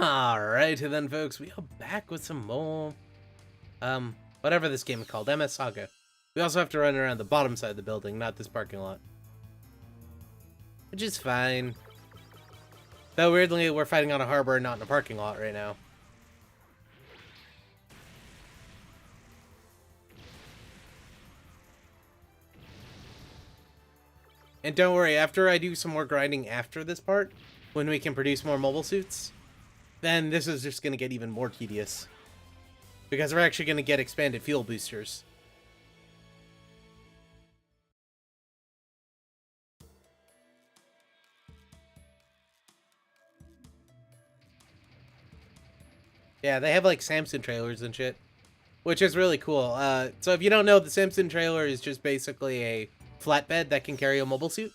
Alrighty then, folks, we are back with some more, whatever this game is called, MS Saga. We also have to run around the bottom side of the building, not this parking lot. Which is fine. Though, weirdly, we're fighting on a harbor and not in a parking lot right now. And don't worry, after I do some more grinding after this part, when we can produce more mobile suits, then this is just going to get even more tedious. Because we're actually going to get expanded fuel boosters. Yeah, they have like Samson trailers and shit, which is really cool. So if you don't know, the Samson trailer is just basically a flatbed that can carry a mobile suit.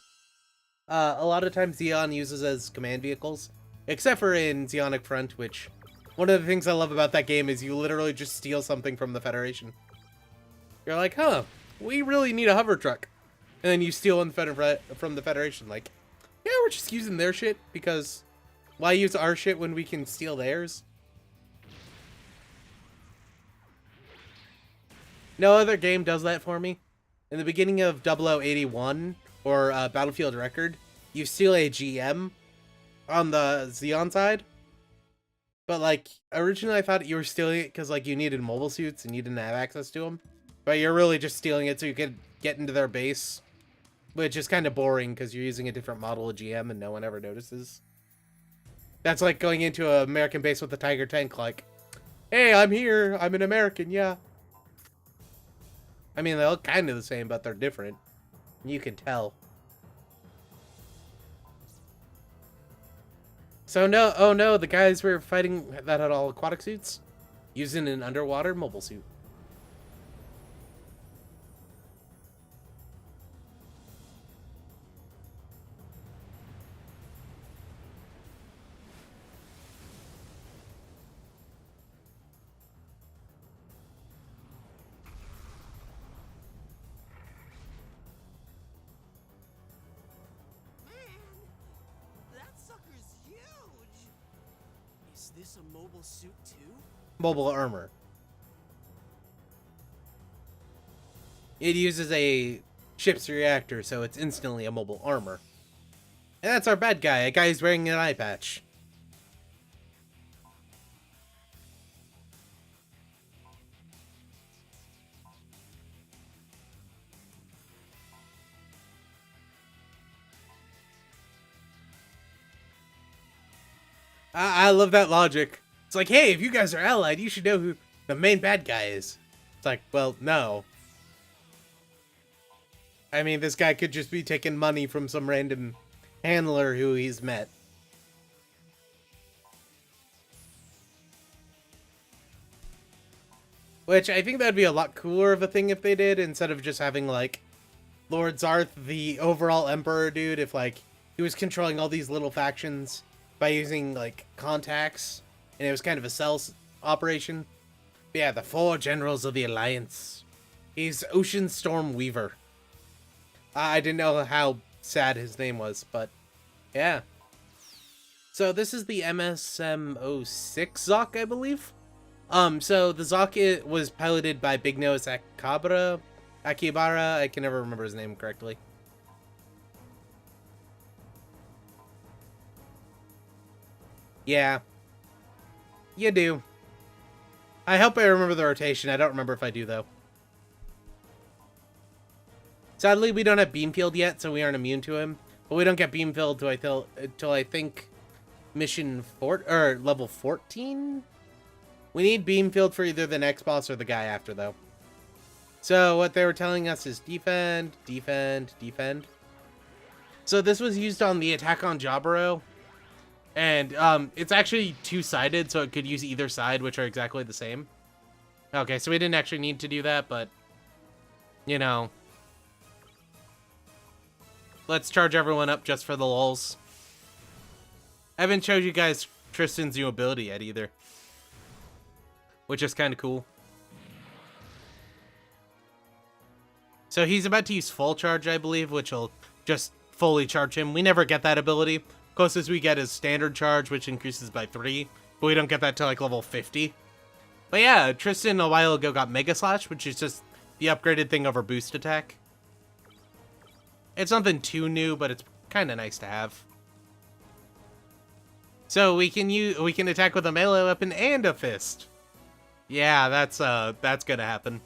A lot of times Xeon uses as command vehicles, except for in Xeonic Front, which one of the things I love about that game is you literally just steal something from the Federation. You're like, huh, we really need a hover truck. And then you steal one from the Federation. Like, yeah, we're just using their shit because why use our shit when we can steal theirs? No other game does that for me. In the beginning of 0081, or Battlefield Record, you steal a GM on the Xeon side. But, like, originally I thought you were stealing it because, like, you needed mobile suits and you didn't have access to them. But you're really just stealing it so you could get into their base. Which is kind of boring because you're using a different model of GM and no one ever notices. That's like going into an American base with a Tiger tank, like, hey, I'm here, I'm an American, yeah. I mean, they look kind of the same, but they're different. You can tell. So no, oh no, the guys we're fighting that had all aquatic suits, using an underwater mobile suit. Is this a mobile suit too? Mobile armor. It uses a ship's reactor, so it's instantly a mobile armor. And that's our bad guy, a guy who's wearing an eye patch. I love that logic. It's like, hey, if you guys are allied, you should know who the main bad guy is. It's like, well, no. I mean, this guy could just be taking money from some random handler who he's met. Which, I think that'd be a lot cooler of a thing if they did, instead of just having, like, Lord Zarth, the overall Emperor dude, if, like, he was controlling all these little factions by using, like, contacts, and it was kind of a cell operation. But yeah, the 4 generals of the Alliance. He's Ocean Storm Weaver. I didn't know how sad his name was, but yeah. So this is the MSM-06 Zoc, I believe. So the Zoc was piloted by Big Nose Akibara, I can never remember his name correctly. Yeah. You do. I hope I remember the rotation. I don't remember if I do, though. Sadly, we don't have Beamfield yet, so we aren't immune to him. But we don't get Beamfield until I think mission level 14? We need Beamfield for either the next boss or the guy after, though. So what they were telling us is defend, defend, defend. So this was used on the attack on Jaburo. And it's actually two-sided, so it could use either side, which are exactly the same. Okay, so we didn't actually need to do that, but, you know, let's charge everyone up just for the lulz. I haven't showed you guys Tristan's new ability yet either, which is kind of cool. So he's about to use full charge, I believe, which will just fully charge him. We never get that ability. Closest we get is standard charge, which increases by 3, but we don't get that till like level 50. But yeah, Tristan a while ago got Mega Slash, which is just the upgraded thing over boost attack. It's nothing too new, but it's kind of nice to have. So we can attack with a melee weapon and a fist. Yeah, that's gonna happen.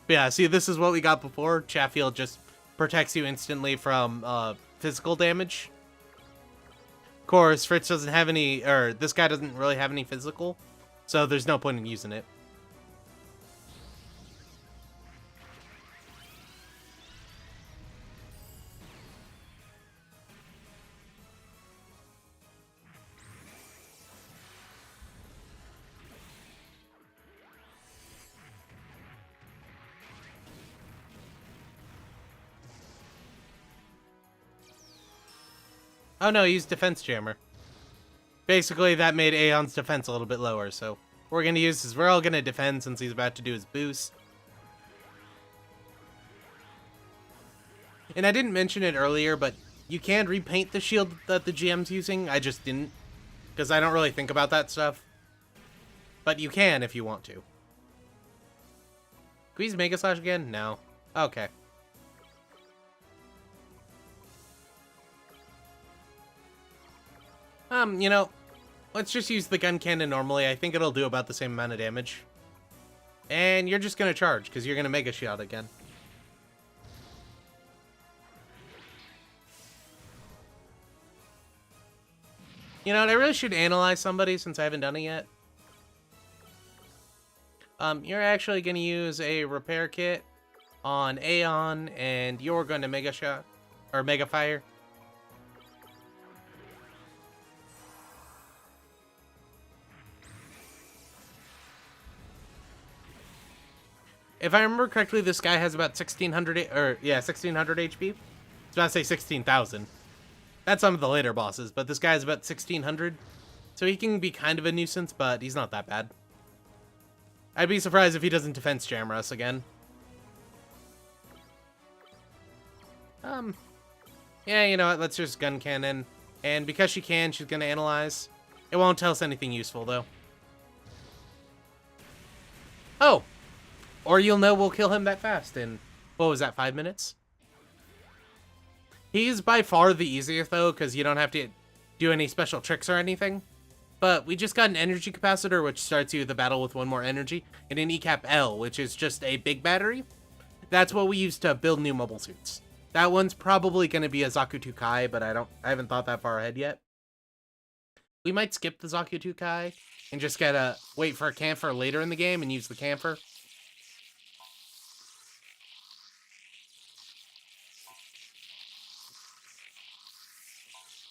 But yeah, see, this is what we got before. Chatfield just protects you instantly from physical damage. Of course, Fritz doesn't have any, or this guy doesn't really have any physical, so there's no point in using it. Oh no, he used Defense Jammer. Basically, that made Aeon's defense a little bit lower, so what we're going to use is we're all going to defend since he's about to do his boost. And I didn't mention it earlier, but you can repaint the shield that the GM's using. I just didn't, because I don't really think about that stuff. But you can if you want to. Can we use Mega Slash again? No. Okay. You know, let's just use the gun cannon normally. I think it'll do about the same amount of damage. And you're just gonna charge, because you're gonna Mega Shield again. You know what, I really should analyze somebody since I haven't done it yet. You're actually gonna use a repair kit on Aeon, and you're gonna Mega Shot, or Mega Fire. If I remember correctly, this guy has about 1600, or yeah, 1600 HP. I was about to say 16,000. That's some of the later bosses, but this guy has about 1600. So he can be kind of a nuisance, but he's not that bad. I'd be surprised if he doesn't Defense Jammer us again. Yeah, you know what, let's just Gun Cannon. And because she can, she's gonna Analyze. It won't tell us anything useful, though. Oh! Or you'll know we'll kill him that fast in, what was that, 5 minutes? He's by far the easiest, though, because you don't have to do any special tricks or anything. But we just got an energy capacitor, which starts you the battle with 1 more energy, and an ECAP L, which is just a big battery. That's what we use to build new mobile suits. That one's probably going to be a Zakuto Kai, but I haven't thought that far ahead yet. We might skip the Zakuto Kai and just wait for a camphor later in the game and use the camphor.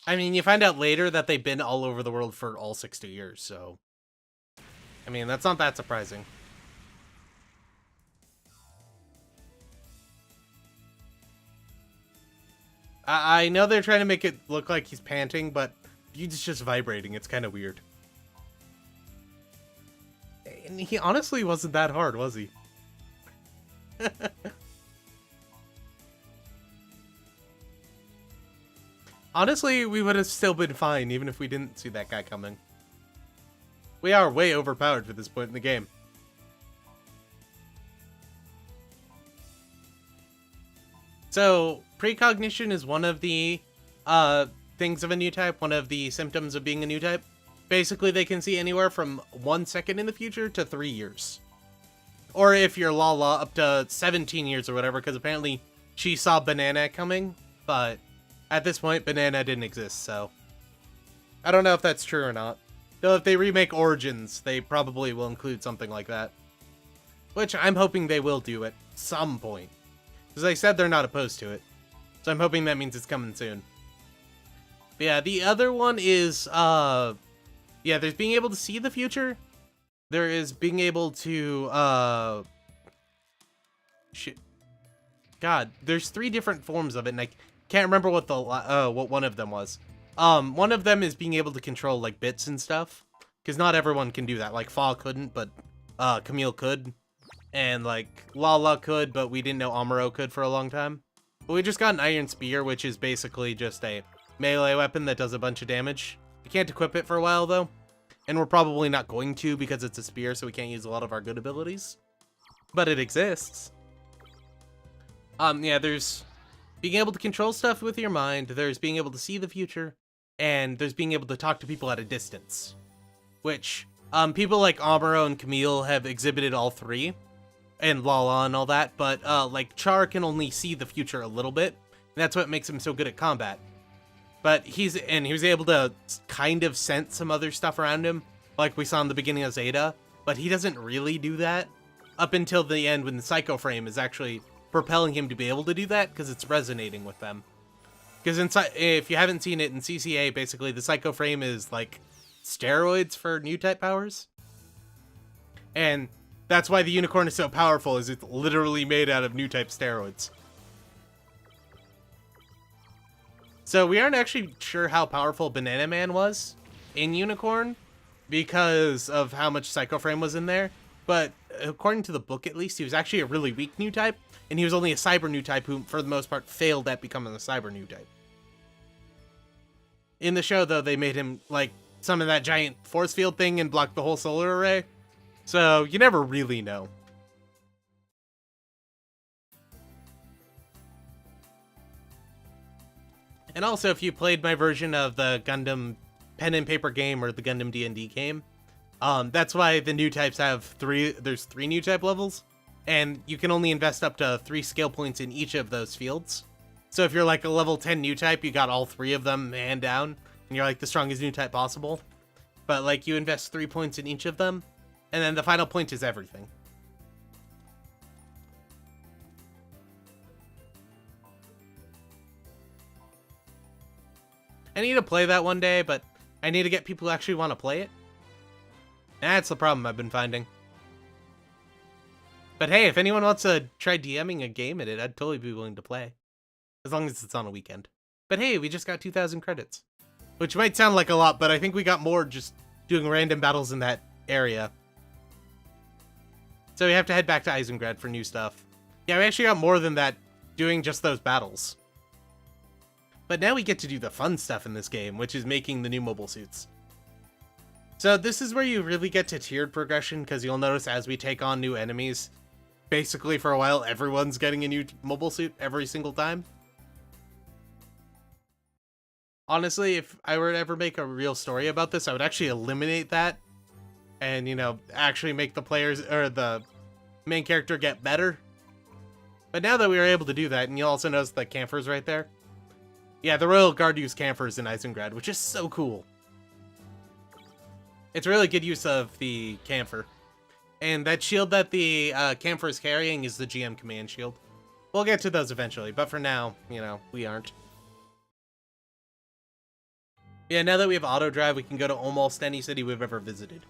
I mean, you find out later that they've been all over the world for all 60 years, so... I mean, that's not that surprising. I know they're trying to make it look like he's panting, but he's just vibrating. It's kind of weird. And he honestly wasn't that hard, was he? Honestly, we would have still been fine, even if we didn't see that guy coming. We are way overpowered for this point in the game. So, precognition is one of the things of a new type, one of the symptoms of being a new type. Basically, they can see anywhere from 1 second in the future to 3 years. Or if you're Lala, up to 17 years or whatever, because apparently she saw Banana coming, but... at this point, Banana didn't exist, so... I don't know if that's true or not. Though if they remake Origins, they probably will include something like that. Which I'm hoping they will do at some point. Because they said they're not opposed to it. So I'm hoping that means it's coming soon. But yeah, the other one is, yeah, there's being able to see the future. There is being able to, shit. God, there's 3 different forms of it, and I can't remember what what one of them was. One of them is being able to control, like, bits and stuff. Because not everyone can do that. Like, Fa couldn't, but, Camille could. And, like, Lala could, but we didn't know Amuro could for a long time. But we just got an Iron Spear, which is basically just a melee weapon that does a bunch of damage. You can't equip it for a while, though. And we're probably not going to because it's a spear, so we can't use a lot of our good abilities. But it exists. Yeah, there's being able to control stuff with your mind, there's being able to see the future, and there's being able to talk to people at a distance. Which, people like Amuro and Camille have exhibited all three, and Lala and all that, but, like, Char can only see the future a little bit, and that's what makes him so good at combat. But he was able to kind of sense some other stuff around him, like we saw in the beginning of Zeta, but he doesn't really do that up until the end when the Psycho Frame is actually propelling him to be able to do that, because it's resonating with them. Because if you haven't seen it in CCA, basically the Psycho Frame is like steroids for new type powers. And that's why the unicorn is so powerful, is it's literally made out of new type steroids. So we aren't actually sure how powerful Banana Man was in Unicorn because of how much Psycho Frame was in there. But according to the book, at least, he was actually a really weak new type, and he was only a cyber new type who, for the most part, failed at becoming a cyber new type. In the show, though, they made him, like, summon that giant force field thing and block the whole solar array. So you never really know. And also, if you played my version of the Gundam pen and paper game or the Gundam D&D game, that's why the new types have there's 3 new type levels, and you can only invest up to 3 skill points in each of those fields. So if you're like a level 10 new type, you got all 3 of them hand down, and you're like the strongest new type possible. But like you invest 3 points in each of them, and then the final point is everything. I need to play that one day, but I need to get people who actually want to play it. That's the problem I've been finding. But hey, if anyone wants to try DMing a game at it, I'd totally be willing to play. As long as it's on a weekend. But hey, we just got 2,000 credits. Which might sound like a lot, but I think we got more just doing random battles in that area. So we have to head back to Eisengrad for new stuff. Yeah, we actually got more than that doing just those battles. But now we get to do the fun stuff in this game, which is making the new mobile suits. So this is where you really get to tiered progression, because you'll notice as we take on new enemies, basically for a while everyone's getting a new mobile suit every single time. Honestly, if I were to ever make a real story about this, I would actually eliminate that and, you know, actually make the players or the main character get better. But now that we were able to do that, and you'll also notice the camphors right there. Yeah, the Royal Guard use camphors in Eisengrad, which is so cool. It's really good use of the camphor. And that shield that the camphor is carrying is the GM command shield. We'll get to those eventually, but for now, you know, we aren't. Yeah, now that we have auto drive, we can go to almost any city we've ever visited.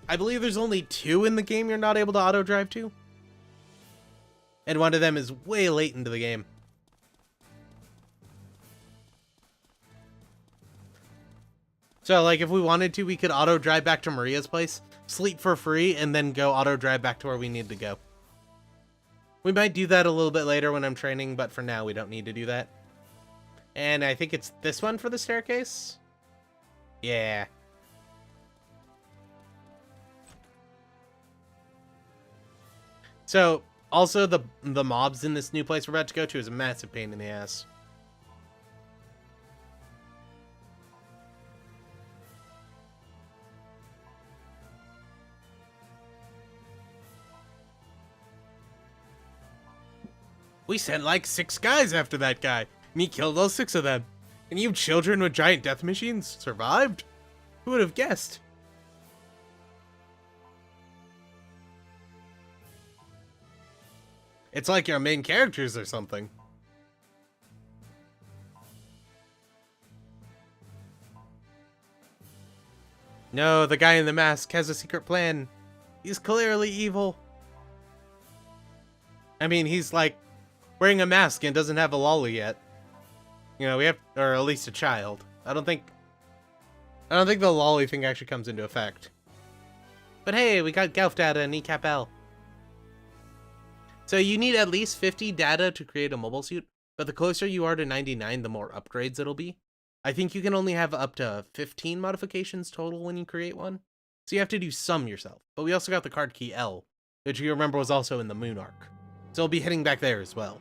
I believe there's only 2 in the game you're not able to auto drive to. And one of them is way late into the game. So, like, if we wanted to, we could auto-drive back to Maria's place, sleep for free, and then go auto-drive back to where we need to go. We might do that a little bit later when I'm training, but for now, we don't need to do that. And I think it's this one for the staircase? Yeah. So, also, the mobs in this new place we're about to go to is a massive pain in the ass. We sent like 6 guys after that guy, and he killed all 6 of them. And you children with giant death machines survived? Who would have guessed? It's like your main characters or something. No, the guy in the mask has a secret plan. He's clearly evil. I mean, he's like wearing a mask and doesn't have a lolly yet. You know, we have, or at least a child. I don't think the lolly thing actually comes into effect. But hey, we got Gelf data and Kneecap L. So you need at least 50 data to create a mobile suit, but the closer you are to 99, the more upgrades it'll be. I think you can only have up to 15 modifications total when you create one. So you have to do some yourself. But we also got the card key L, which you remember was also in the Moon Arc. So we'll be heading back there as well.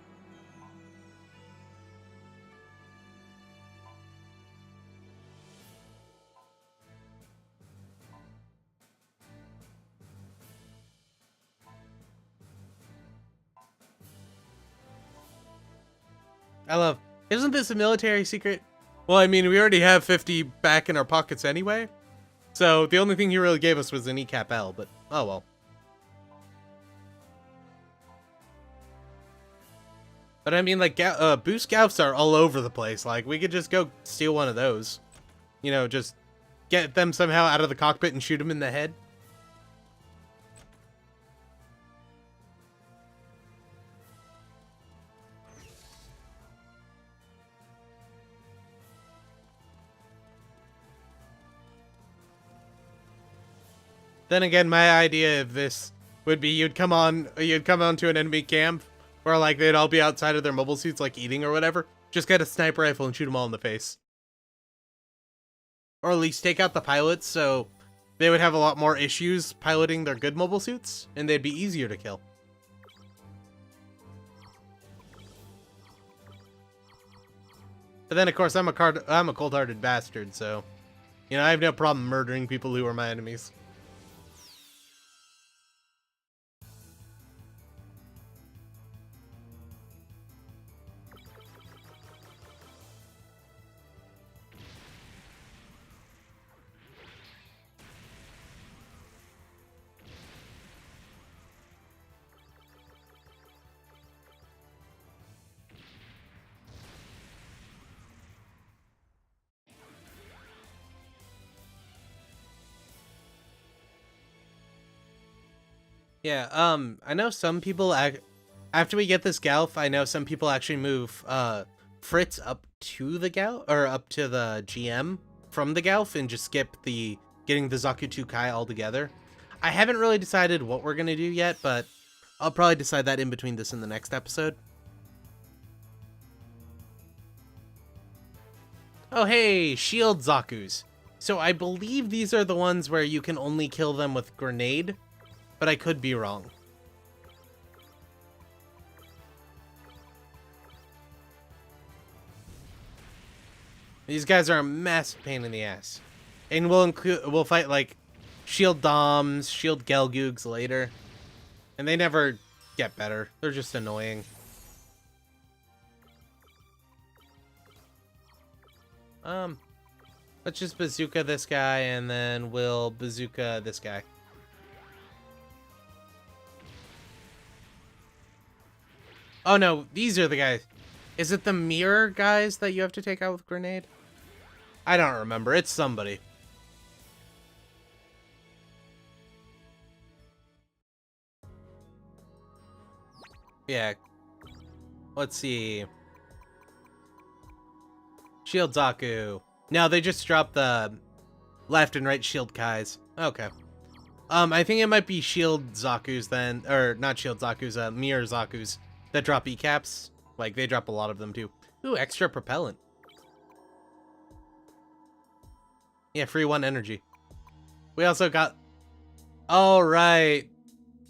I love, isn't this a military secret? Well, I mean, we already have 50 back in our pockets anyway. So the only thing he really gave us was an ECAP L, but oh well. But I mean, like, boost Gaufs are all over the place. Like, we could just go steal one of those. You know, just get them somehow out of the cockpit and shoot them in the head. Then again, my idea of this would be you'd come onto an enemy camp where like they'd all be outside of their mobile suits, like eating or whatever. Just get a sniper rifle and shoot them all in the face. Or at least take out the pilots so they would have a lot more issues piloting their good mobile suits and they'd be easier to kill. But then of course I'm a cold-hearted bastard, so you know, I have no problem murdering people who are my enemies. Yeah, I know some people after we get this Galf, I know some people actually move Fritz up to the Galf or up to the GM from the Galf and just skip the getting the Zaku 2 Kai altogether. I haven't really decided what we're gonna do yet, but I'll probably decide that in between this and the next episode. Oh hey, shield Zakus. So I believe these are the ones where you can only kill them with grenade. But I could be wrong. These guys are a massive pain in the ass. And we'll fight like Shield Doms, Shield Gelgoogs later. And they never get better. They're just annoying. Let's just bazooka this guy and then we'll bazooka this guy. Oh no, these are the guys. Is it the mirror guys that you have to take out with grenade? I don't remember. It's somebody. Yeah. Let's see. Shield Zaku. No, they just dropped the left and right shield Kais. Okay. I think it might be Shield Zaku's then, or not Shield Zaku's, Mirror Zaku's that drop E-caps. Like, they drop a lot of them too. Ooh, extra propellant. Yeah, free 1 energy. We also got... Oh, right.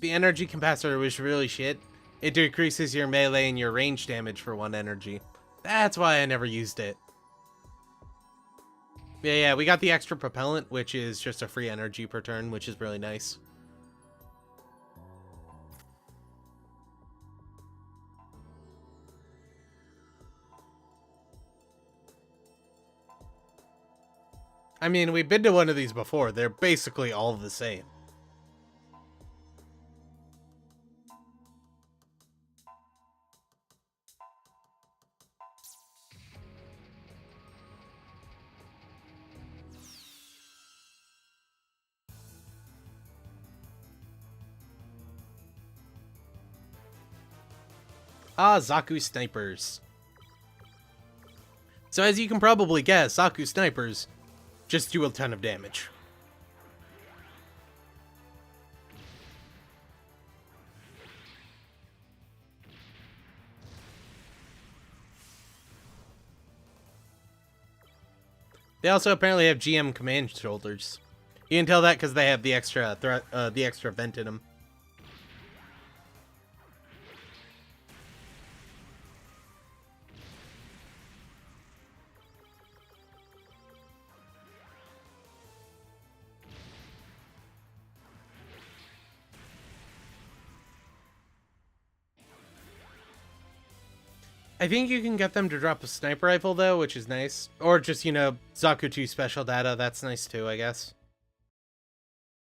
The energy capacitor was really shit. It decreases your melee and your range damage for 1 energy. That's why I never used it. Yeah, we got the extra propellant, which is just a free energy per turn, which is really nice. I mean, we've been to one of these before. They're basically all the same. Ah, Zaku snipers. So as you can probably guess, Zaku snipers just do a ton of damage. They also apparently have GM command shoulders. You can tell that because they have the extra the extra vent in them. I think you can get them to drop a sniper rifle, though, which is nice. Or just, you know, Zaku 2 special data. That's nice, too, I guess.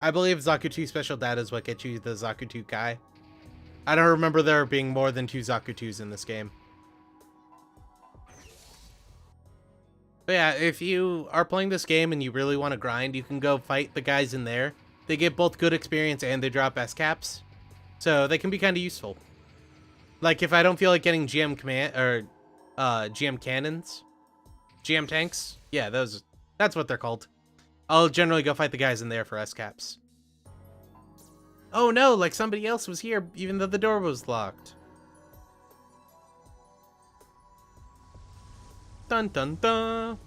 I believe Zaku 2 special data is what gets you the Zaku 2 Kai. I don't remember there being more than 2 Zaku 2s in this game. But yeah, if you are playing this game and you really want to grind, you can go fight the guys in there. They get both good experience and they drop S caps. So they can be kind of useful. Like, if I don't feel like getting GM command or GM cannons, GM tanks, yeah, that's what they're called. I'll generally go fight the guys in there for S caps. Oh no, like somebody else was here even though the door was locked. Dun dun dun.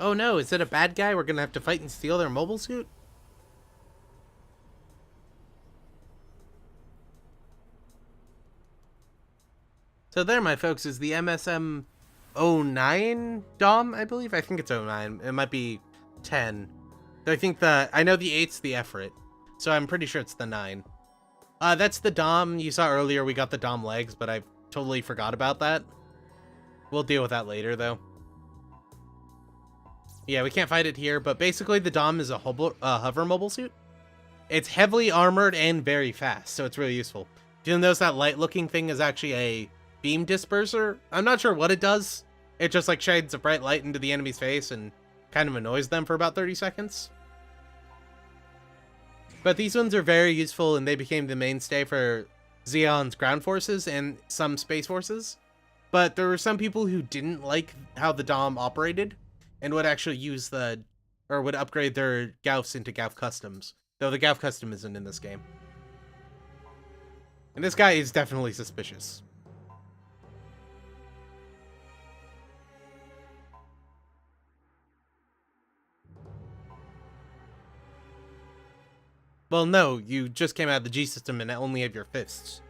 Oh no, is it a bad guy we're gonna have to fight and steal their mobile suit? So there, my folks, is the MSM 09 Dom, I believe? I think it's 09. It might be 10. I know the 8's the Efrit, so I'm pretty sure it's the 9. That's the Dom you saw earlier. We got the Dom legs, but I totally forgot about that. We'll deal with that later, though. Yeah, we can't fight it here, but basically the Dom is a hover mobile suit. It's heavily armored and very fast, so it's really useful. You'll notice that light-looking thing is actually a beam disperser. I'm not sure what it does. It just like shades a bright light into the enemy's face and kind of annoys them for about 30 seconds. But these ones are very useful, and they became the mainstay for Xeon's ground forces and some space forces. But there were some people who didn't like how the Dom operated and would actually use would upgrade their Gaufs into Gauf Customs. Though the Gauf Custom isn't in this game. And this guy is definitely suspicious. Well, no, you just came out of the G system and only have your fists.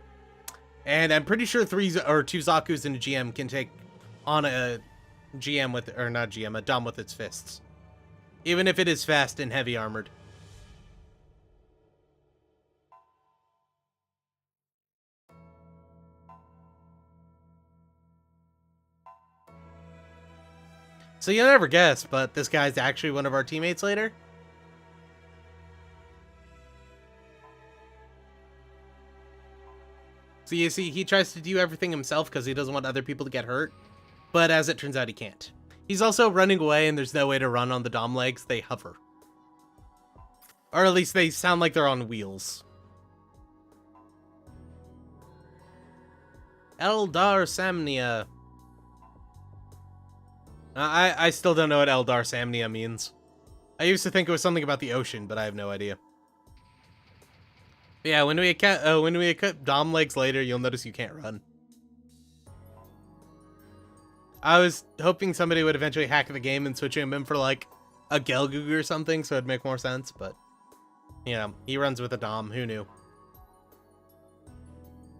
And I'm pretty sure 2 Zaku's and a GM can take on a GM with, or not GM, a Dom with its fists. Even if it is fast and heavy armored. So you'll never guess, but this guy's actually one of our teammates later. So you see, he tries to do everything himself because he doesn't want other people to get hurt. But as it turns out, he can't. He's also running away, and there's no way to run on the Dom legs. They hover. Or at least they sound like they're on wheels. Eldar Samnia. I still don't know what Eldar Samnia means. I used to think it was something about the ocean, but I have no idea. But yeah, when we equip Dom legs later, you'll notice you can't run. I was hoping somebody would eventually hack the game and switch him in for like a Gelgoog or something, so it'd make more sense, but you know, he runs with a Dom, who knew?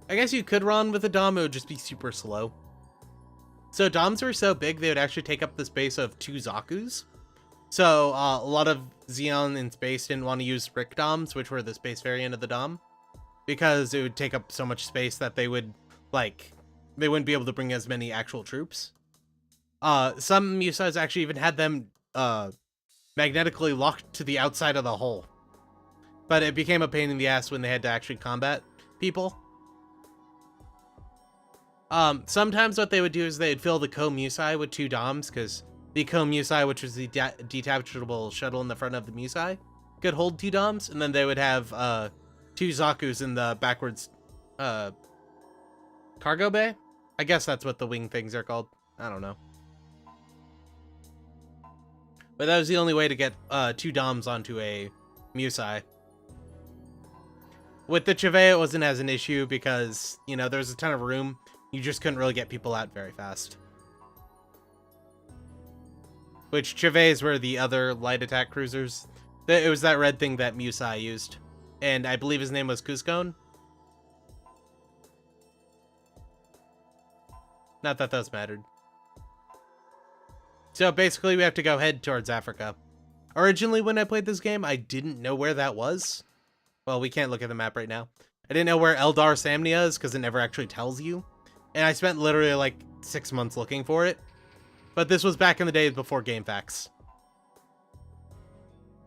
I guess you could run with a Dom, it would just be super slow. So Doms were so big, they would actually take up the space of 2 Zakus. So a lot of Xeon in space didn't want to use Rick Doms, which were the space variant of the Dom, because it would take up so much space that they wouldn't be able to bring as many actual troops. Some Musas actually even had them magnetically locked to the outside of the hull. But it became a pain in the ass when they had to actually combat people. Sometimes what they would do is they'd fill the Ko-Musai with 2 Doms, because the Ko-Musai, which was the detachable shuttle in the front of the Musai, could hold 2 Doms, and then they would have 2 Zakus in the backwards cargo bay? I guess that's what the wing things are called. I don't know. But that was the only way to get 2 Doms onto a Musai. With the Chevea, it wasn't as an issue because, you know, there was a ton of room. You just couldn't really get people out very fast. Which Cheveas were the other light attack cruisers. It was that red thing that Musai used. And I believe his name was Cuscone. Not that those mattered. So basically we have to go head towards Africa. Originally when I played this game, I didn't know where that was. Well, we can't look at the map right now. I didn't know where Eldar Samnia is because it never actually tells you. And I spent literally like 6 months looking for it. But this was back in the days before GameFAQs.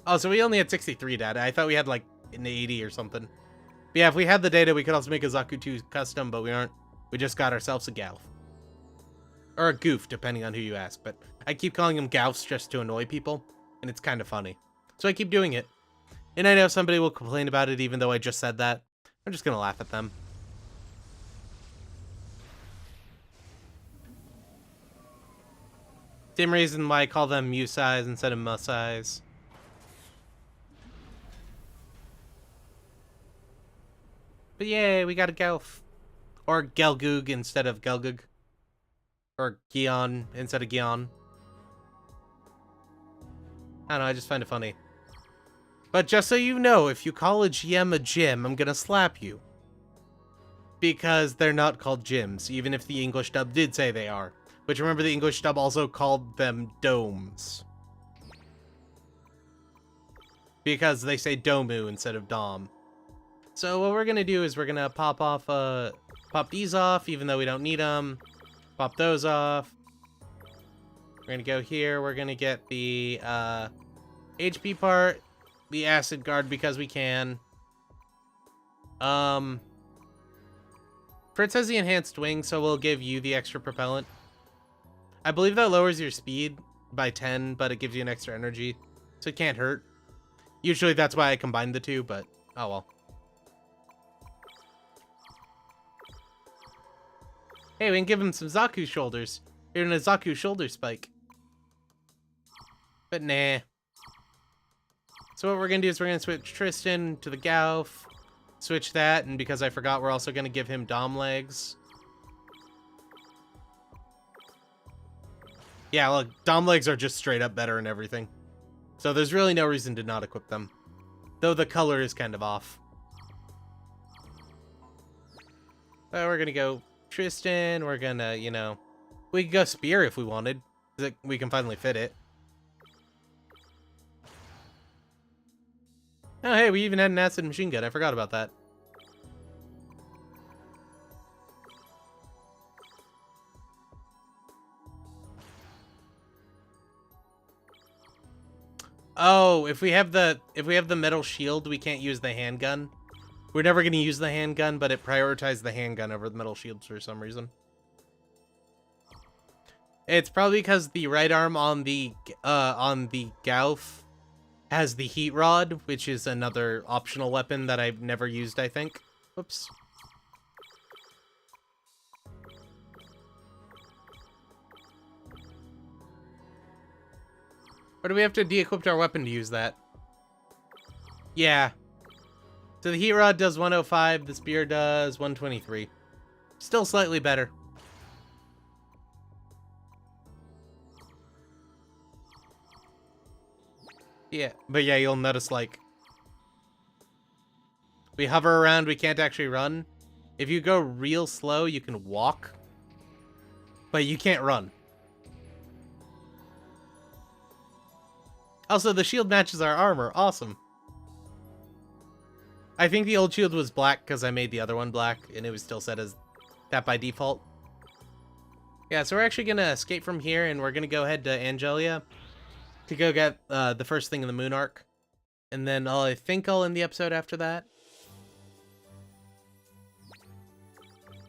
Oh, so we only had 63 data. I thought we had like an 80 or something. But yeah, if we had the data, we could also make a Zaku 2 custom, but we aren't. We just got ourselves a Galf. Or a Goof, depending on who you ask. But I keep calling them Galfs just to annoy people, and it's kind of funny. So I keep doing it. And I know somebody will complain about it even though I just said that. I'm just going to laugh at them. Same reason why I call them Musais instead of Musais. But yay, we got a Gelf. Or Gelgoog instead of Gelgoog. Or Gion instead of Gion. I don't know, I just find it funny. But just so you know, if you call a GM a gym, I'm gonna slap you. Because they're not called gyms, even if the English dub did say they are. Which, remember, the English dub also called them domes. Because they say domu instead of dom. So what we're gonna do is we're gonna pop these off, even though we don't need them. Pop those off. We're gonna go here, we're gonna get the HP part, the acid guard because we can. Fritz has the enhanced wing, so we'll give you the extra propellant. I believe that lowers your speed by 10, but it gives you an extra energy, so it can't hurt. Usually that's why I combined the two, but oh well. Hey, we can give him some Zaku shoulders. Even a Zaku shoulder spike. But nah. So what we're gonna do is we're gonna switch Tristan to the Gauf. Switch that, and because I forgot, we're also gonna give him Dom legs. Yeah, look, Dom legs are just straight up better and everything. So there's really no reason to not equip them. Though the color is kind of off. So we're gonna go Tristan, we're gonna, you know... We could go Spear if we wanted. We can finally fit it. Oh, hey, we even had an acid machine gun. I forgot about that. Oh, if we have the metal shield, we can't use the handgun. We're never going to use the handgun, but it prioritized the handgun over the metal shields for some reason. It's probably because the right arm on the Gauf has the heat rod, which is another optional weapon that I've never used, I think. Whoops. Or do we have to de-equip our weapon to use that? Yeah. So the heat rod does 105, the spear does 123. Still slightly better. Yeah, but yeah, you'll notice, like, we hover around, we can't actually run. If you go real slow, you can walk, but you can't run. Also, the shield matches our armor. Awesome. I think the old shield was black because I made the other one black, and it was still set as that by default. Yeah, so we're actually going to escape from here, and we're going to go head to Angelia to go get the first thing in the Moon Arc. And then I think I'll end the episode after that.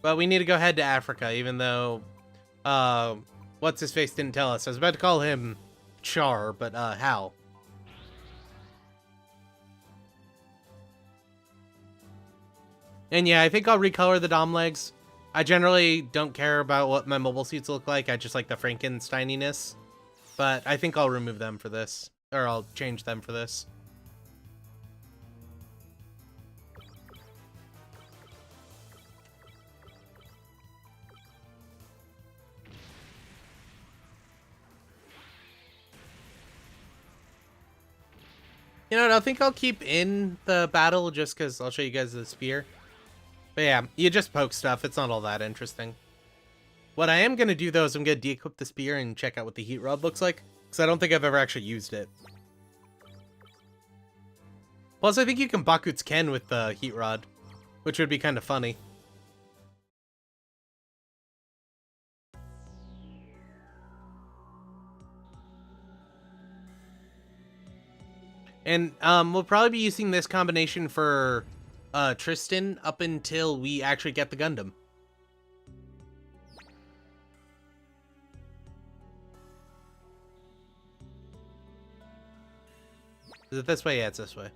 But we need to go head to Africa, even though What's-His-Face didn't tell us. I was about to call him Char, but how? And yeah, I think I'll recolor the Dom legs. I generally don't care about what my mobile suits look like. I just like the Frankensteininess. But I think I'll remove them for this. Or I'll change them for this. You know what, I think I'll keep in the battle just because I'll show you guys the spear. But yeah, you just poke stuff. It's not all that interesting. What I am going to do, though, is I'm going to de-equip the spear and check out what the heat rod looks like. Because I don't think I've ever actually used it. Plus, I think you can Bakut's Ken with the heat rod, which would be kind of funny. And we'll probably be using this combination for Tristan up until we actually get the Gundam. Is it this way? Yeah, it's this way.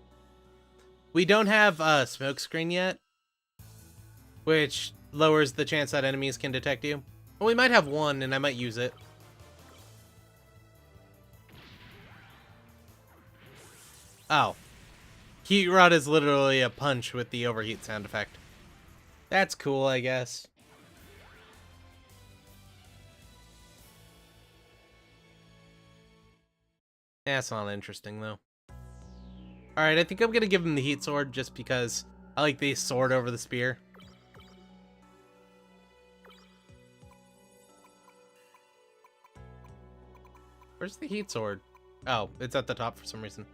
We don't have a smoke screen yet, which lowers the chance that enemies can detect you. Well, we might have one, and I might use it. Oh. Heat rod is literally a punch with the overheat sound effect. That's cool, I guess. That's not interesting, though. Alright, I think I'm gonna give him the heat sword just because I like the sword over the spear. Where's the heat sword? Oh, it's at the top for some reason.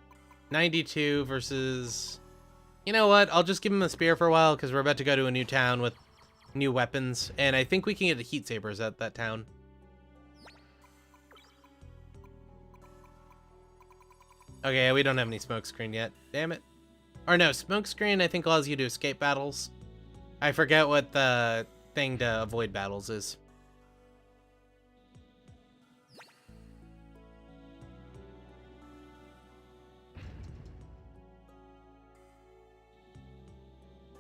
92 versus... You know what? I'll just give him the spear for a while because we're about to go to a new town with new weapons. And I think we can get the heat sabers at that town. Okay, we don't have any smoke screen yet. Damn it. Or no, smoke screen I think allows you to escape battles. I forget what the thing to avoid battles is.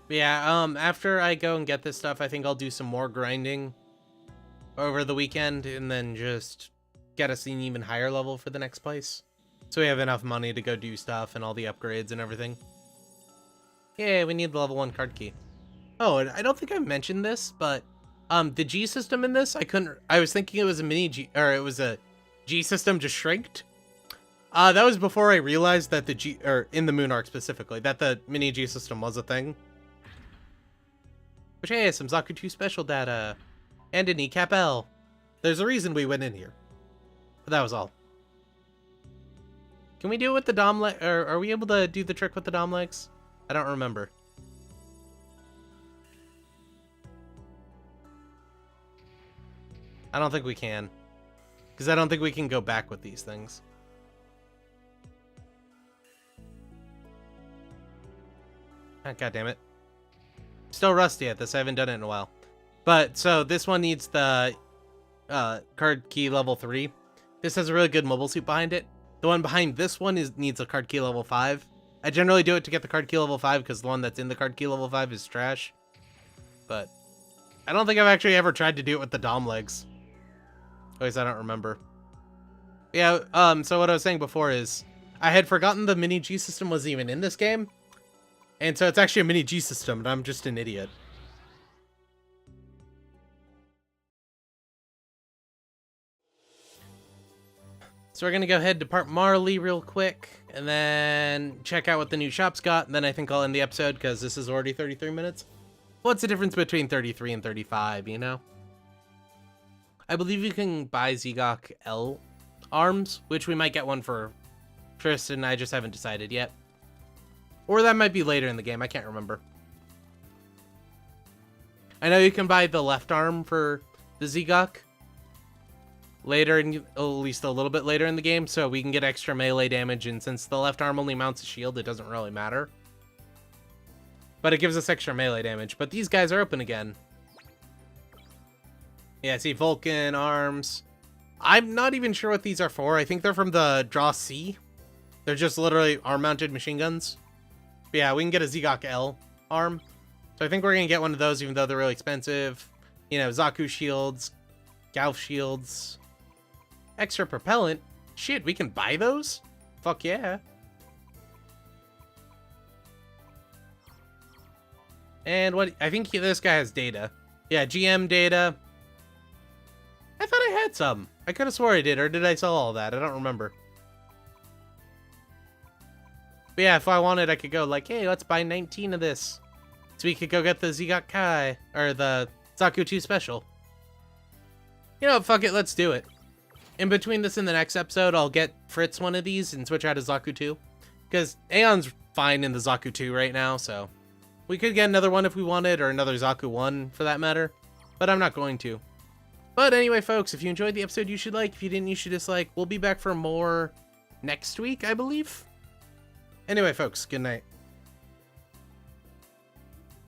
Yeah, after I go and get this stuff, I think I'll do some more grinding over the weekend and then just get us an even higher level for the next place. So we have enough money to go do stuff and all the upgrades and everything. Yeah, we need the level 1 card key. Oh, and I don't think I've mentioned this, but the G system in this, I was thinking it was a mini G, or it was a G system just shrinked. That was before I realized that the G, or in the Moon Arc specifically, that the mini G system was a thing. Which, hey, some Zaku 2 special data. And an ECAP L. There's a reason we went in here. But that was all. Can we do it with the Dom leg? Or are we able to do the trick with the Dom legs? I don't remember. I don't think we can. Because I don't think we can go back with these things. Oh, God damn it. Still rusty at this. I haven't done it in a while. But, so, this one needs the card key level 3. This has a really good mobile suit behind it. The one behind this one needs a card key level 5. I generally do it to get the card key level 5 because the one that's in the card key level 5 is trash. But I don't think I've actually ever tried to do it with the Dom legs. At least I don't remember. Yeah, so what I was saying before is I had forgotten the mini G system was even in this game. And so it's actually a mini G system, and I'm just an idiot. So we're going to go ahead to Park Marley real quick, and then check out what the new shop's got, and then I think I'll end the episode, because this is already 33 minutes. What's the difference between 33 and 35, you know? I believe you can buy Zegok L arms, which we might get one for Tristan, I just haven't decided yet. Or that might be later in the game, I can't remember. I know you can buy the left arm for the Zegok later, at least a little bit later in the game, so we can get extra melee damage, and since the left arm only mounts a shield, it doesn't really matter. But it gives us extra melee damage, but these guys are open again. Yeah, see, Vulcan arms. I'm not even sure what these are for. I think they're from the Draw C. They're just literally arm-mounted machine guns. But yeah, we can get a Zegok L arm. So I think we're going to get one of those, even though they're really expensive. You know, Zaku shields, Gauf shields, extra propellant. Shit, we can buy those? Fuck yeah. And what, I think this guy has data. Yeah, GM data. I thought I had some. I could have swore I did, or did I sell all that? I don't remember. But yeah, if I wanted, I could go like, hey, let's buy 19 of this. So we could go get the Zigot Kai, or the Zaku 2 special. You know, fuck it, let's do it. In between this and the next episode, I'll get Fritz one of these and switch out to Zaku 2. Because Aeon's fine in the Zaku 2 right now, so... We could get another one if we wanted, or another Zaku 1 for that matter. But I'm not going to. But anyway, folks, if you enjoyed the episode, you should like. If you didn't, you should dislike. We'll be back for more next week, I believe. Anyway, folks, good night.